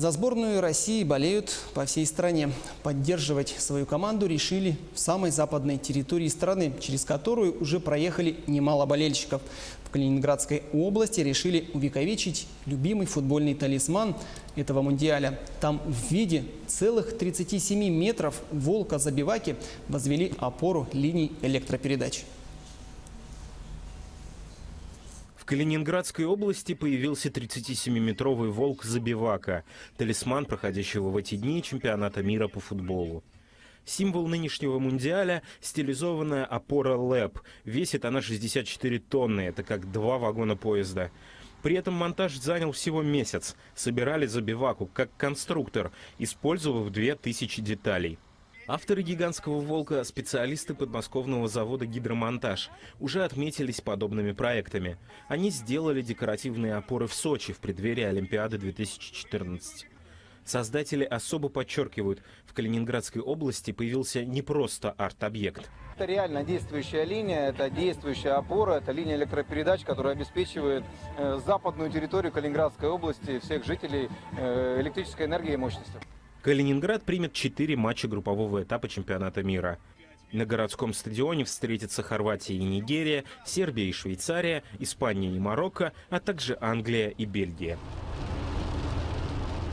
За сборную России болеют по всей стране. Поддерживать свою команду решили в самой западной территории страны, через которую уже проехали немало болельщиков. В Калининградской области решили увековечить любимый футбольный талисман этого мундиаля. Там в виде целых 37 метров волка-забиваки возвели опору линий электропередач. В Калининградской области появился 37-метровый волк-забивака, талисман проходящего в эти дни чемпионата мира по футболу. Символ нынешнего мундиаля – стилизованная опора ЛЭП. Весит она 64 тонны, это как 2 вагона поезда. При этом монтаж занял всего месяц. Собирали забиваку как конструктор, использовав 2000 деталей. Авторы гигантского волка – специалисты подмосковного завода «Гидромонтаж». Уже отметились подобными проектами. Они сделали декоративные опоры в Сочи в преддверии Олимпиады 2014. Создатели особо подчеркивают, в Калининградской области появился не просто арт-объект. Это реально действующая линия, это действующая опора, это линия электропередач, которая обеспечивает западную территорию Калининградской области, всех жителей электрической энергией и мощностью. Калининград примет 4 матча группового этапа чемпионата мира. На городском стадионе встретятся Хорватия и Нигерия, Сербия и Швейцария, Испания и Марокко, а также Англия и Бельгия.